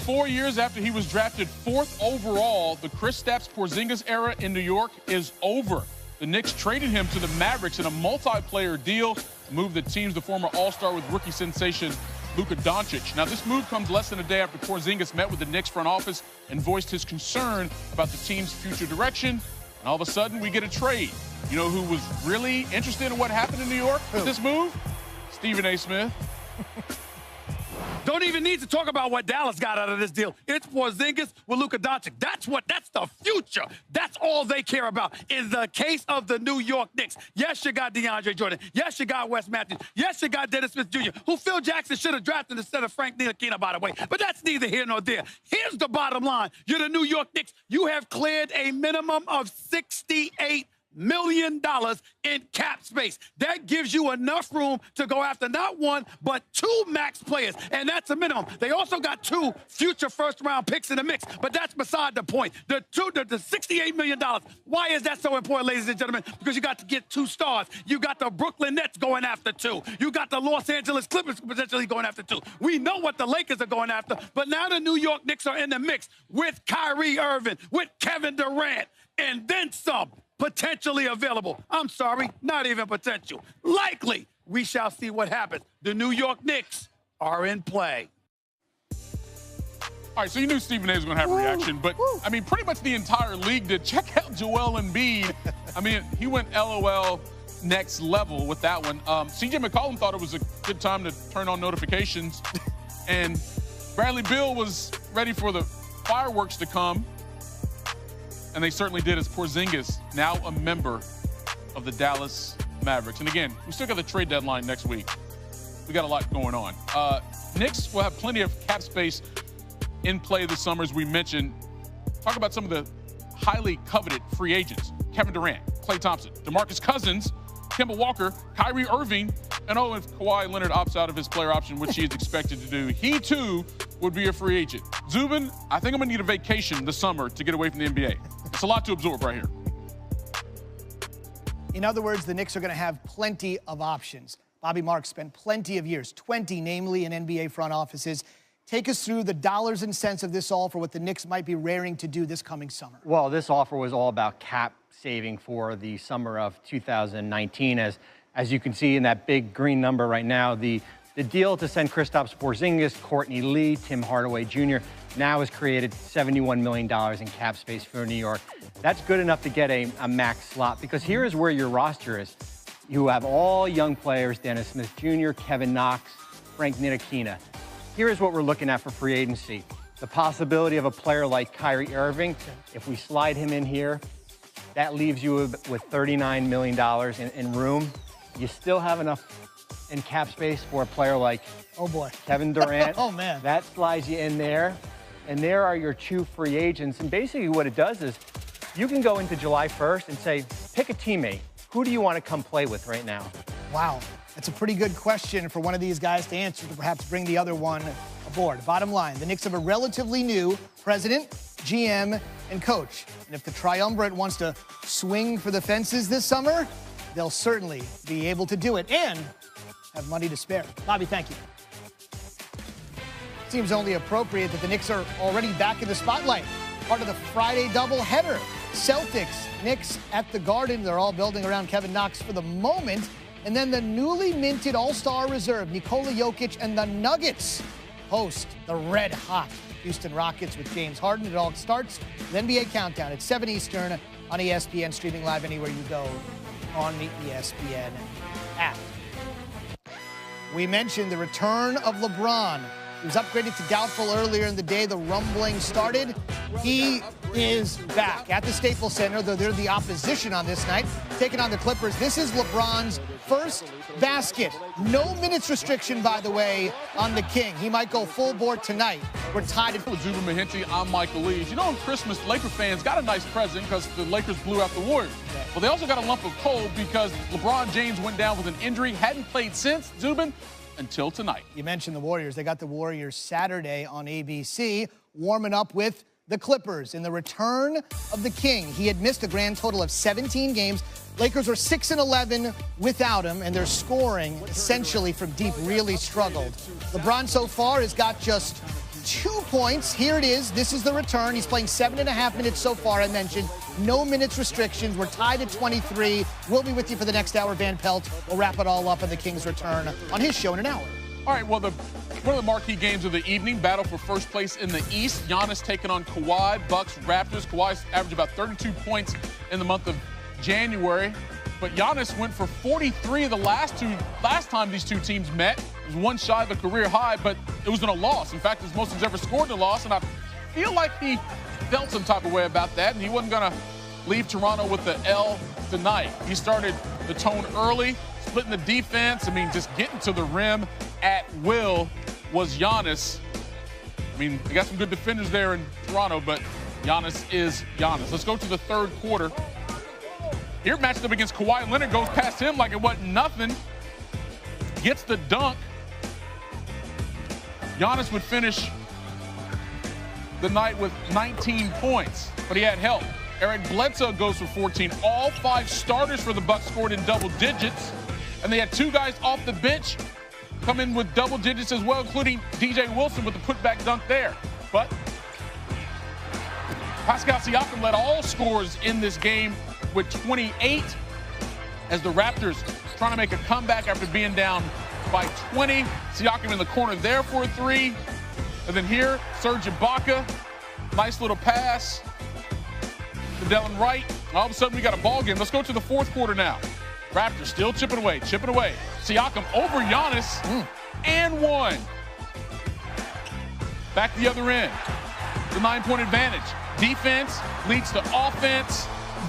4 years after he was drafted 4th overall, the Kristaps Porzingis era in New York is over. The Knicks traded him to the Mavericks in a multi-player deal, a move that teams the former All-Star with rookie sensation Luka Doncic. Now, this move comes less than a day after Porzingis met with the Knicks front office and voiced his concern about the team's future direction. And all of a sudden, we get a trade. You know who was really interested in what happened in New York with this move? Stephen A. Smith. Don't even need to talk about what Dallas got out of this deal. It's Porzingis with Luka Doncic. That's the future. That's all they care about. In the case of the New York Knicks, yes, you got DeAndre Jordan. Yes, you got Wes Matthews. Yes, you got Dennis Smith Jr., who Phil Jackson should have drafted instead of Frank Ntilikina, by the way. But that's neither here nor there. Here's the bottom line. You're the New York Knicks. You have cleared a minimum of $68 million in cap space. That gives you enough room to go after not one, but 2 max players, and that's a minimum. They also got 2 future first-round picks in the mix, but that's beside the point. The $68 million, why is that so important, ladies and gentlemen? Because you got to get 2 stars. You got the Brooklyn Nets going after 2. You got the Los Angeles Clippers potentially going after 2. We know what the Lakers are going after, but now the New York Knicks are in the mix with Kyrie Irving, with Kevin Durant, and then some. Potentially available. I'm sorry, not even potential. Likely, we shall see what happens. The New York Knicks are in play. All right, so you knew Stephen A. was going to have a reaction, but, I mean, pretty much the entire league did. Check out Joel Embiid. I mean, he went LOL next level with that one. C.J. McCollum thought it was a good time to turn on notifications, and Bradley Beal was ready for the fireworks to come. And they certainly did, as Porzingis, now a member of the Dallas Mavericks. And again, we still got the trade deadline next week. We got a lot going on. Knicks will have plenty of cap space in play this summer, as we mentioned. Talk about some of the highly coveted free agents. Kevin Durant, Klay Thompson, DeMarcus Cousins, Kemba Walker, Kyrie Irving, and if Kawhi Leonard opts out of his player option, which he is expected to do, he too would be a free agent. Zubin, I think I'm going to need a vacation this summer to get away from the NBA. It's a lot to absorb right here. In other words, the Knicks are going to have plenty of options. Bobby Marks spent plenty of years, 20 namely, in NBA front offices. Take us through the dollars and cents of this all for what the Knicks might be raring to do this coming summer. Well, this offer was all about cap saving for the summer of 2019. As you can see in that big green number right now, the deal to send Kristaps Porzingis, Courtney Lee, Tim Hardaway Jr. now has created $71 million in cap space for New York. That's good enough to get a max slot, because here is where your roster is. You have all young players, Dennis Smith Jr., Kevin Knox, Frank Ntilikina. Here is what we're looking at for free agency. The possibility of a player like Kyrie Irving. If we slide him in here, that leaves you with $39 million in room. You still have enough in cap space for a player like Kevin Durant. Oh, man. That slides you in there. And there are your 2 free agents. And basically what it does is you can go into July 1st and say, pick a teammate. Who do you want to come play with right now? Wow. That's a pretty good question for one of these guys to answer, to perhaps bring the other one aboard. Bottom line, the Knicks have a relatively new president, GM, and coach. And if the triumvirate wants to swing for the fences this summer, they'll certainly be able to do it and have money to spare. Bobby, thank you. Seems only appropriate that the Knicks are already back in the spotlight. Part of the Friday doubleheader. Celtics, Knicks at the Garden. They're all building around Kevin Knox for the moment. And then the newly minted All-Star reserve, Nikola Jokic, and the Nuggets host the red-hot Houston Rockets with James Harden. It all starts with NBA Countdown at 7 Eastern on ESPN, streaming live anywhere you go on the ESPN app. We mentioned the return of LeBron. He was upgraded to doubtful earlier in the day. The rumbling started. He is back at the Staples Center, though they're the opposition on this night, taking on the Clippers. This is LeBron's first basket. No minutes restriction, by the way, on the King. He might go full board tonight. We're tied in. Zubin Mehenti, I'm Michael Lees. You know, on Christmas, Laker fans got a nice present because the Lakers blew out the Warriors. Well, they also got a lump of coal because LeBron James went down with an injury, hadn't played since, Zubin, until tonight. You mentioned the Warriors. They got the Warriors Saturday on ABC, warming up with the Clippers in the return of the King. He had missed a grand total of 17 games. Lakers are 6-11 without him, and their scoring, essentially from deep, really struggled. LeBron so far has got just 2 points. Here it is. This is the return. He's playing 7.5 minutes so far, I mentioned. No minutes restrictions. We're tied at 23. We'll be with you for the next hour. Van Pelt will wrap it all up in the Kings return on his show in an hour. All right, well, one of the marquee games of the evening, battle for first place in the East. Giannis taking on Kawhi, Bucks, Raptors. Kawhi's averaged about 32 points in the month of January. But Giannis went for 43 the last time these two teams met. It was one shy of a career high, but it was in a loss. In fact, it's most he's ever scored in a loss, and I feel like he felt some type of way about that, and he wasn't going to leave Toronto with the L tonight. He started the tone early, splitting the defense. I mean, just getting to the rim at will was Giannis. I mean, they got some good defenders there in Toronto, but Giannis is Giannis. Let's go to the third quarter. Here, matched up against Kawhi Leonard, goes past him like it wasn't nothing. Gets the dunk. Giannis would finish the night with 19 points, but he had help. Eric Bledsoe goes for 14. All 5 starters for the Bucks scored in double digits, and they had 2 guys off the bench come in with double digits as well, including DJ Wilson with the putback dunk there. But Pascal Siakam led all scorers in this game with 28 as the Raptors trying to make a comeback after being down by 20. Siakam in the corner there for a 3. And then here, Serge Ibaka, nice little pass to Delon Wright. All of a sudden, we got a ball game. Let's go to the fourth quarter now. Raptors still chipping away. Siakam over Giannis and 1. Back to the other end. The 9-point advantage. Defense leads to offense.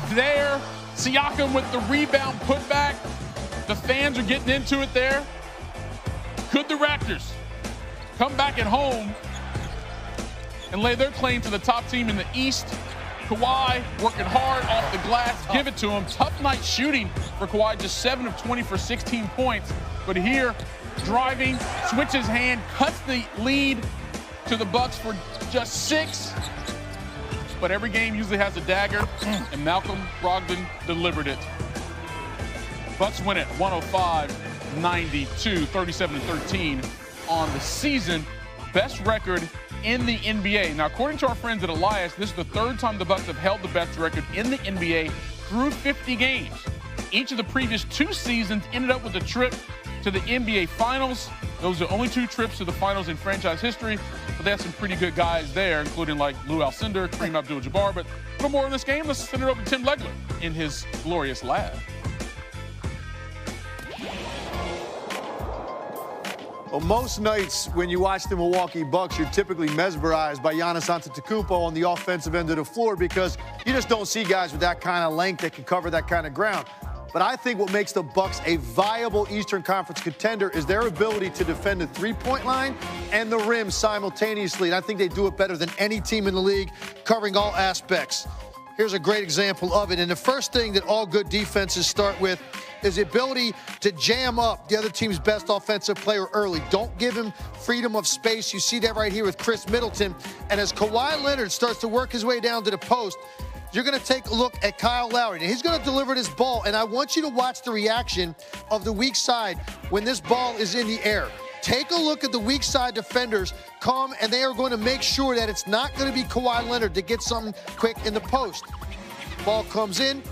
There, Siakam with the rebound putback. The fans are getting into it there. Could the Raptors come back at home and lay their claim to the top team in the East? Kawhi working hard off the glass. Give it to him. Tough night shooting for Kawhi, just 7 of 20 for 16 points. But here, driving, switches hand, cuts the lead to the Bucks for just 6. But every game usually has a dagger, and Malcolm Brogdon delivered it. Bucks win it 105-92, 37-13 on the season. Best record in the NBA. Now, according to our friends at Elias, this is the 3rd time the Bucks have held the best record in the NBA through 50 games. Each of the previous 2 seasons ended up with a trip to the NBA Finals. Those are the only 2 trips to the finals in franchise history, but they have some pretty good guys there, including like Lou Alcindor, Kareem Abdul-Jabbar. But a little more on this game. Let's send it over to Tim Legler in his glorious lab. Well, most nights when you watch the Milwaukee Bucks, you're typically mesmerized by Giannis Antetokounmpo on the offensive end of the floor because you just don't see guys with that kind of length that can cover that kind of ground. But I think what makes the Bucks a viable Eastern Conference contender is their ability to defend the three-point line and the rim simultaneously. And I think they do it better than any team in the league, covering all aspects. Here's a great example of it. And the first thing that all good defenses start with is the ability to jam up the other team's best offensive player early. Don't give him freedom of space. You see that right here with Chris Middleton. And as Kawhi Leonard starts to work his way down to the post, you're going to take a look at Kyle Lowry. Now, he's going to deliver this ball, and I want you to watch the reaction of the weak side when this ball is in the air. Take a look at the weak side defenders come, and they are going to make sure that it's not going to be Kawhi Leonard to get something quick in the post. Ball comes in.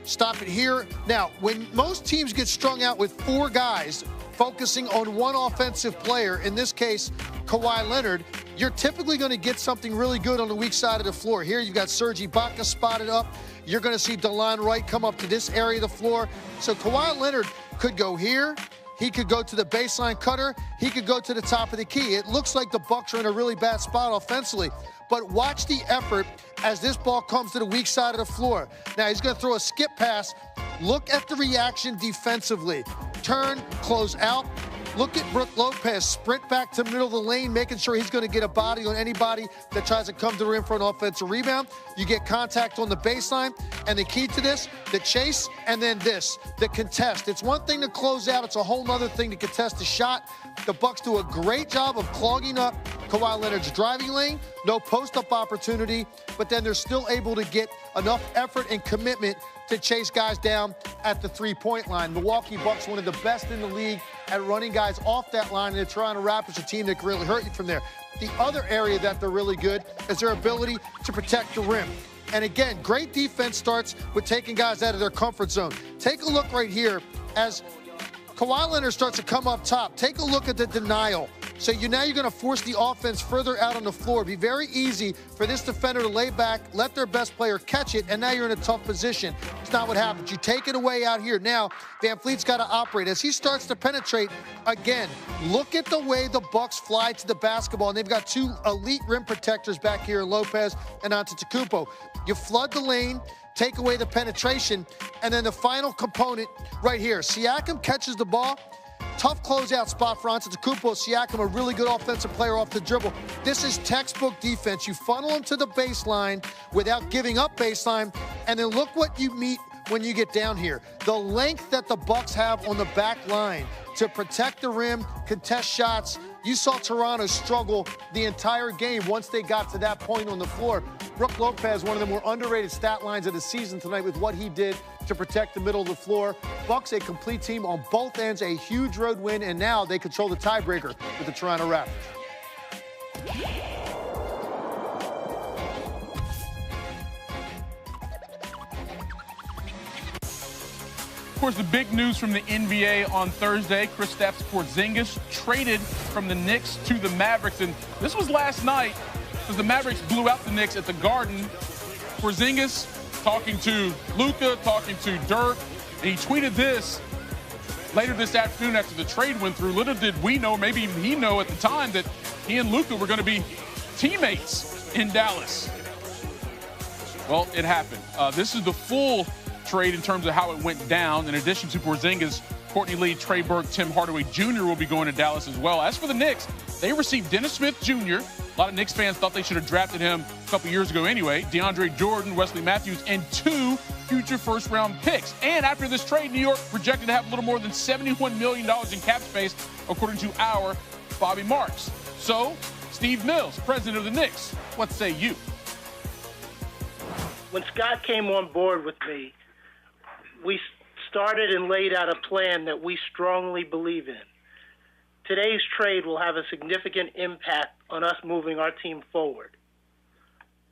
Stop it here. Now, when most teams get strung out with 4 guys focusing on one offensive player, in this case, Kawhi Leonard, you're typically going to get something really good on the weak side of the floor. Here you've got Serge Ibaka spotted up. You're going to see Delon Wright come up to this area of the floor. So Kawhi Leonard could go here. He could go to the baseline cutter. He could go to the top of the key. It looks like the Bucks are in a really bad spot offensively. But watch the effort as this ball comes to the weak side of the floor. Now he's going to throw a skip pass. Look at the reaction defensively. Turn, close out. Look at Brook Lopez sprint back to the middle of the lane, making sure he's going to get a body on anybody that tries to come to the rim for an offensive rebound. You get contact on the baseline, and the key to this, the chase, and then this, the contest. It's one thing to close out. It's a whole other thing to contest the shot. The Bucks do a great job of clogging up Kawhi Leonard's driving lane, no post-up opportunity, but then they're still able to get enough effort and commitment to chase guys down at the three-point line. Milwaukee Bucks, one of the best in the league at running guys off that line, and the Toronto Raptors are a team that can really hurt you from there. The other area that they're really good is their ability to protect the rim. And again, great defense starts with taking guys out of their comfort zone. Take a look right here as Kawhi Leonard starts to come up top. Take a look at the denial. So now you're going to force the offense further out on the floor. It'd be very easy for this defender to lay back, let their best player catch it, and now you're in a tough position. It's not what happens. You take it away out here. Now, Van Fleet's got to operate. As he starts to penetrate, again, look at the way the Bucks fly to the basketball, and they've got two elite rim protectors back here, Lopez and Antetokounmpo. You flood the lane, take away the penetration, and then the final component right here. Siakam catches the ball. Tough closeout spot for Antetokounmpo. Siakam, a really good offensive player off the dribble. This is textbook defense. You funnel him to the baseline without giving up baseline, and then look what you meet when you get down here. The length that the Bucks have on the back line to protect the rim, contest shots. You saw Toronto struggle the entire game once they got to that point on the floor. Brook Lopez, one of the more underrated stat lines of the season tonight with what he did to protect the middle of the floor. Bucks, a complete team on both ends, a huge road win, and now they control the tiebreaker with the Toronto Raptors. Of course, the big news from the NBA on Thursday, Kristaps Porzingis traded from the Knicks to the Mavericks. And this was last night because the Mavericks blew out the Knicks at the Garden. Porzingis talking to Luka, talking to Dirk, and he tweeted this later this afternoon after the trade went through. Little did we know, maybe even he know at the time, that he and Luka were going to be teammates in Dallas. Well, it happened. This is the full trade in terms of how it went down. In addition to Porzingis, Courtney Lee, Trey Burke, Tim Hardaway Jr. will be going to Dallas as well. As for the Knicks, they received Dennis Smith Jr. A lot of Knicks fans thought they should have drafted him a couple years ago anyway. DeAndre Jordan, Wesley Matthews, and 2 future first-round picks. And after this trade, New York projected to have a little more than $71 million in cap space, according to our Bobby Marks. So, Steve Mills, president of the Knicks, what say you? When Scott came on board with me, we started and laid out a plan that we strongly believe in. Today's trade will have a significant impact on us moving our team forward.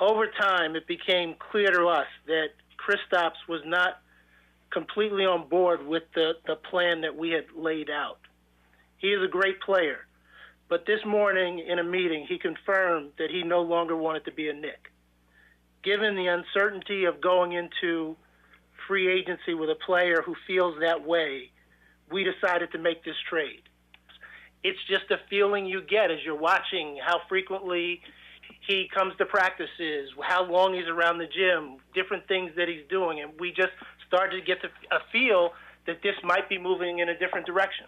Over time, it became clear to us that Kristaps was not completely on board with the plan that we had laid out. He is a great player, but this morning in a meeting, he confirmed that he no longer wanted to be a Knick. Given the uncertainty of going into free agency with a player who feels that way, we decided to make this trade. It's just a feeling you get as you're watching how frequently he comes to practices, how long he's around the gym, different things that he's doing, and we just started to get a feel that this might be moving in a different direction.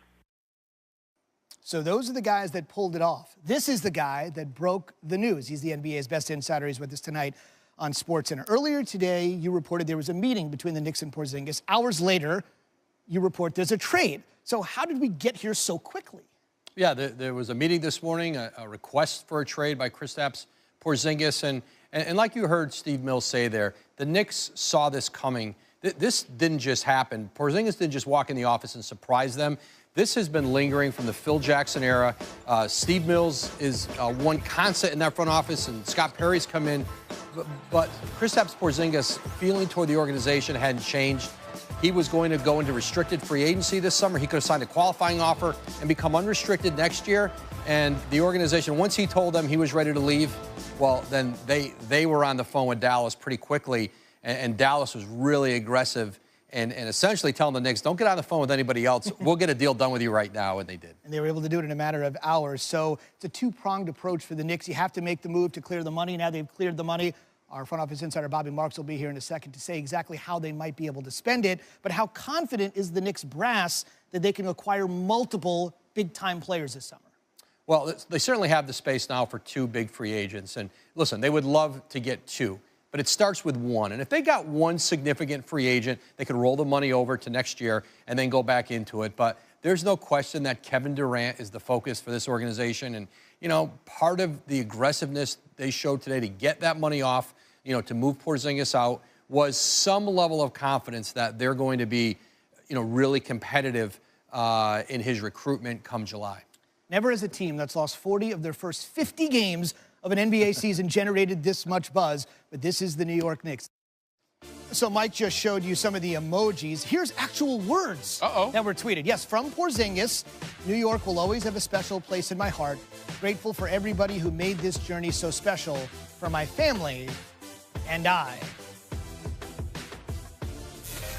So those are the guys that pulled it off. This is the guy that broke the news. He's the NBA's best insider. He's with us tonight on SportsCenter. Earlier today, you reported there was a meeting between the Knicks and Porzingis. Hours later, you report there's a trade. So how did we get here so quickly? Yeah, there was a meeting this morning, a request for a trade by Kristaps Porzingis. And like you heard Steve Mills say there, the Knicks saw this coming. This didn't just happen. Porzingis didn't just walk in the office and surprise them. This has been lingering from the Phil Jackson era. Steve Mills is one constant in that front office, and Scott Perry's come in. But Kristaps Porzingis' feeling toward the organization hadn't changed. He was going to go into restricted free agency this summer. He could have signed a qualifying offer and become unrestricted next year. And the organization, once he told them he was ready to leave, well, then they were on the phone with Dallas pretty quickly. And Dallas was really aggressive and essentially telling the Knicks, don't get on the phone with anybody else. We'll get a deal done with you right now, and they did. And they were able to do it in a matter of hours. So it's a two-pronged approach for the Knicks. You have to make the move to clear the money. Now they've cleared the money. Our front office insider, Bobby Marks, will be here in a second to say exactly how they might be able to spend it. But how confident is the Knicks brass that they can acquire multiple big-time players this summer? Well, they certainly have the space now for 2 big free agents. And listen, they would love to get 2. But it starts with 1. And if they got 1 significant free agent, they could roll the money over to next year and then go back into it. But there's no question that Kevin Durant is the focus for this organization. And, you know, part of the aggressiveness they showed today to get that money off, you know, to move Porzingis out, was some level of confidence that they're going to be, you know, really competitive in his recruitment come July. Never has a team that's lost 40 of their first 50 games of an NBA season generated this much buzz, but this is the New York Knicks. So Mike just showed you some of the emojis. Here's actual words that were tweeted. Yes, from Porzingis, New York will always have a special place in my heart. Grateful for everybody who made this journey so special for my family and I.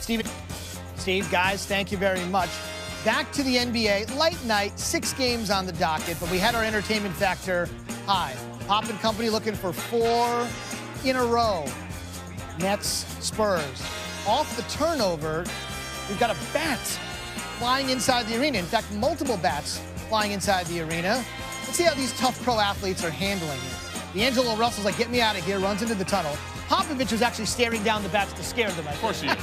Steve, guys, thank you very much. Back to the NBA. Light night, 6 games on the docket, but we had our entertainment factor high. Pop and company looking for 4 in a row. Nets, Spurs. Off the turnover, we've got a bat flying inside the arena. In fact, multiple bats flying inside the arena. Let's see how these tough pro athletes are handling it. D'Angelo Russell's like, get me out of here, runs into the tunnel. Popovich was actually staring down the bats to scare them. Of course he is.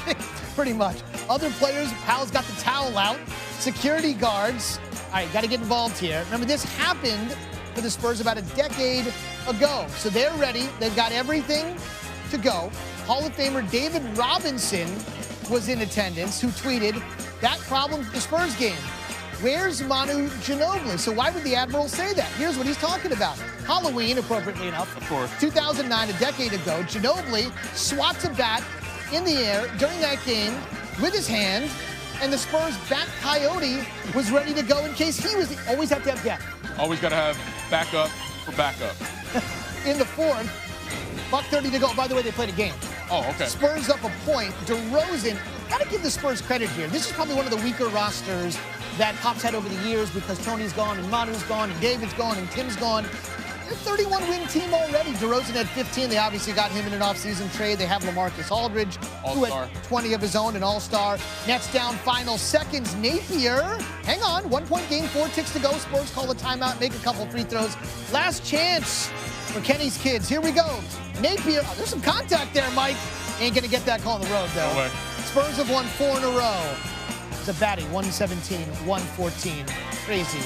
Pretty much. Other players, Powell's got the towel out. Security guards. All right, got to get involved here. Remember, this happened for the Spurs about a decade ago. So they're ready. They've got everything to go. Hall of Famer David Robinson was in attendance, who tweeted, that problem for the Spurs game. Where's Manu Ginobili? So why would the Admiral say that? Here's what he's talking about. Halloween, appropriately enough. Of course. 2009, a decade ago, Ginobili swats a bat in the air during that game with his hand, and the Spurs bat coyote was ready to go in case he was. Always have to have depth. Always got to have backup for backup. In the 4th, $1:30 to go. By the way, they played a game. Oh, okay. Spurs up a point. DeRozan, got to give the Spurs credit here. This is probably one of the weaker rosters that Pop's had over the years because Tony's gone and Manu's gone and David's gone and Tim's gone. They're a 31-win team already. DeRozan had 15. They obviously got him in an offseason trade. They have LaMarcus Aldridge, who had 20 of his own, an all-star. Nets down final seconds. Napier, hang on, 1-point game, 4 ticks to go. Spurs call a timeout, make a couple free throws. Last chance for Kenny's kids. Here we go. Napier, there's some contact there, Mike. Ain't going to get that call on the road, though. No way. Spurs have won 4 in a row. It's a batting, 117, 114. Crazy.